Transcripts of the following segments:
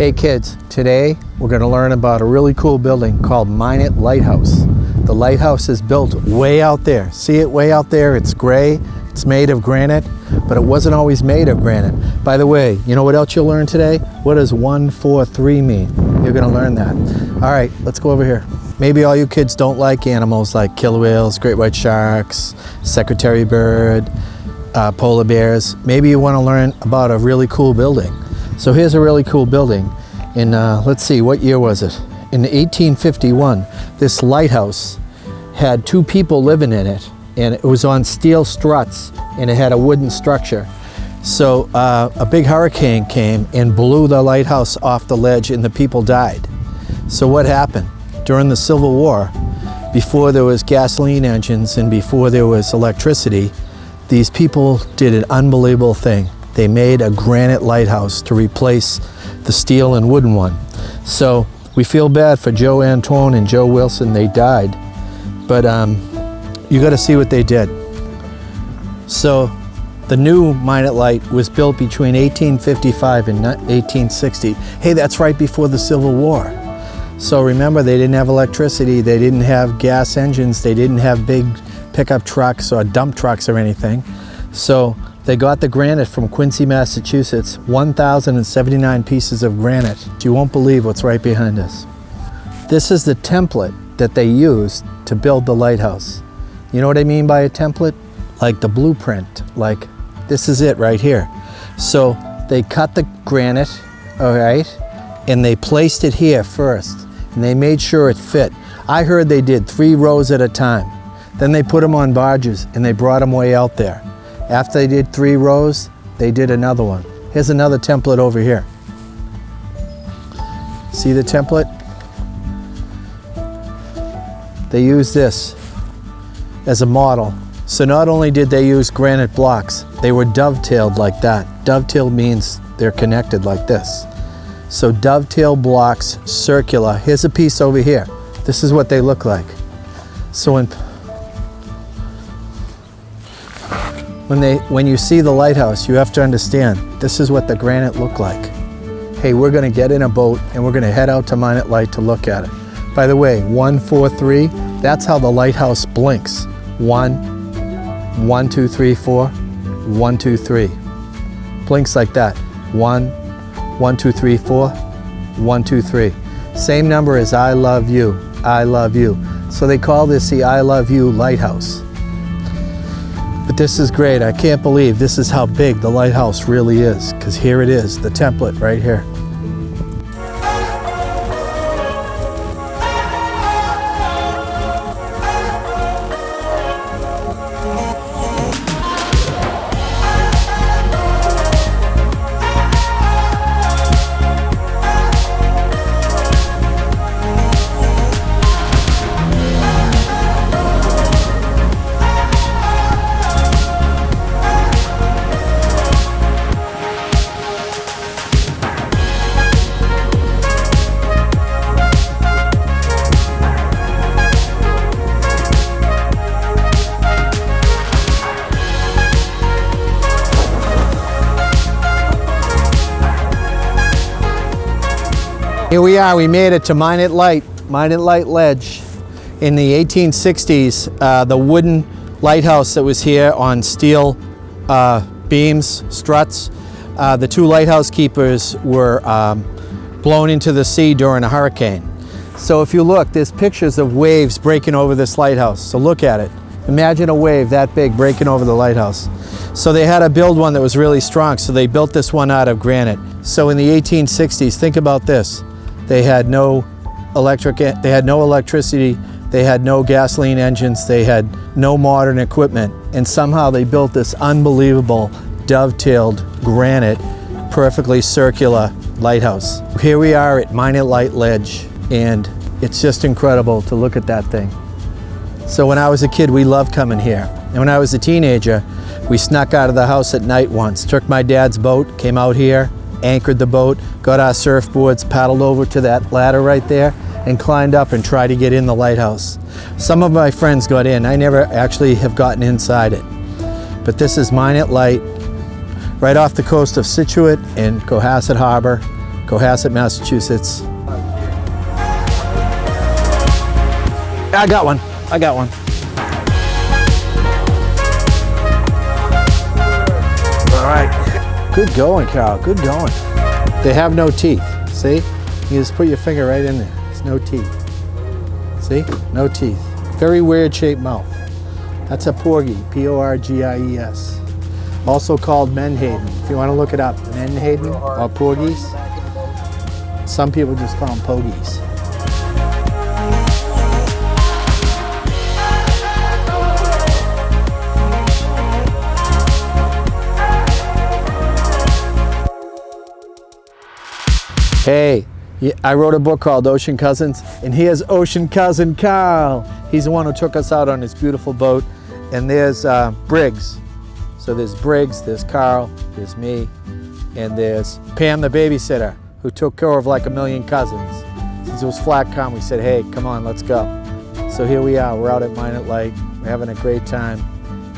Hey kids, today we're going to learn about a really cool building called Minot Lighthouse. The lighthouse is built way out there. See it way out there? It's gray, it's made of granite, but it wasn't always made of granite. By the way, you know what else you'll learn today? What does 143 mean? You're going to learn that. All right, let's go over here. Maybe all you kids don't like animals like killer whales, great white sharks, secretary bird, polar bears. Maybe you want to learn about a really cool building. So here's a really cool building in, let's see, what year was it? In 1851, this lighthouse had two people living in it, and it was on steel struts, and it had a wooden structure. So a big hurricane came and blew the lighthouse off the ledge, and the people died. So what happened? During the Civil War, before there was gasoline engines and before there was electricity, these people did an unbelievable thing. They made a granite lighthouse to replace the steel and wooden one. So we feel bad for Joe Antoine and Joe Wilson. They died, but you got to see what they did. So the new Minot Light was built between 1855 and 1860. Hey, that's right before the Civil War. So remember, they didn't have electricity, they didn't have gas engines, they didn't have big pickup trucks or dump trucks or anything. So they got the granite from Quincy, Massachusetts, 1,079 pieces of granite. You won't believe what's right behind us. This is the template that they used to build the lighthouse. You know what I mean by a template? Like the blueprint, like this is it right here. So they cut the granite, all right, and they placed it here first, and they made sure it fit. I heard they did 3 rows at a time. Then they put them on barges and they brought them way out there. After they did 3 rows, they did another one. Here's another template over here. See the template? They used this as a model. So not only did they use granite blocks, they were dovetailed like that. Dovetail means they're connected like this. So dovetail blocks, circular. Here's a piece over here. This is what they look like. So when you see the lighthouse, you have to understand, this is what the granite looked like. Hey, we're gonna get in a boat and we're gonna head out to Minot Light to look at it. By the way, 143, that's how the lighthouse blinks. 1, 1, 2, 3, 4, 1, 2, 3. Blinks like that. 1, 1, 2, 3, 4, 1, 2, 3. Same number as I love you, I love you. So they call this the I love you lighthouse. But this is great. I can't believe this is how big the lighthouse really is, because here it is, the template right here. Here we are, we made it to Minot Light Ledge. In the 1860s, the wooden lighthouse that was here on steel beams, struts, the 2 lighthouse keepers were blown into the sea during a hurricane. So if you look, there's pictures of waves breaking over this lighthouse. So look at it. Imagine a wave that big breaking over the lighthouse. So they had to build one that was really strong, so they built this one out of granite. So in the 1860s, think about this. They had no electricity, they had no gasoline engines, they had no modern equipment, and somehow they built this unbelievable dovetailed granite, perfectly circular lighthouse. Here we are at Minot Light Ledge, and it's just incredible to look at that thing. So when I was a kid, we loved coming here. And when I was a teenager, we snuck out of the house at night once, took my dad's boat, came out here, anchored the boat, got our surfboards, paddled over to that ladder right there, and climbed up and tried to get in the lighthouse. Some of my friends got in. I never actually have gotten inside it. But this is Minot Light, right off the coast of Scituate and Cohasset Harbor, Cohasset, Massachusetts. I got one. All right. Good going, Carl. Good going. They have no teeth. See? You just put your finger right in there. There's no teeth. See? No teeth. Very weird shaped mouth. That's a porgy. P-O-R-G-I-E-S. Also called menhaden. If you want to look it up, menhaden or porgies. Some people just call them pogies. Hey, I wrote a book called Ocean Cousins, and here's Ocean Cousin Carl. He's the one who took us out on this beautiful boat. And there's Briggs. So there's Briggs, there's Carl, there's me, and there's Pam, the babysitter, who took care of like a million cousins. Since it was flat calm, we said, hey, come on, let's go. So here we are, we're out at Minot Light, we're having a great time.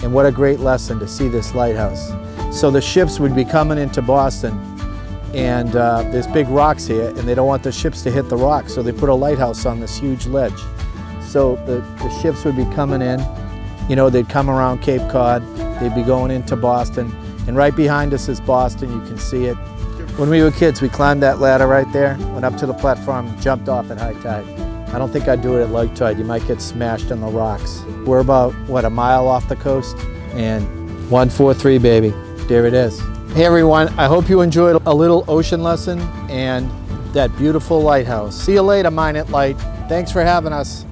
And what a great lesson to see this lighthouse. So the ships would be coming into Boston, and there's big rocks here, and they don't want the ships to hit the rocks, so they put a lighthouse on this huge ledge. So the ships would be coming in, you know, they'd come around Cape Cod, they'd be going into Boston, and right behind us is Boston, you can see it. When we were kids, we climbed that ladder right there, went up to the platform, and jumped off at high tide. I don't think I'd do it at low tide, you might get smashed on the rocks. We're about, what, a mile off the coast? And 143, baby, there it is. Hey everyone, I hope you enjoyed a little ocean lesson and that beautiful lighthouse. See you later, Minot Light. Thanks for having us.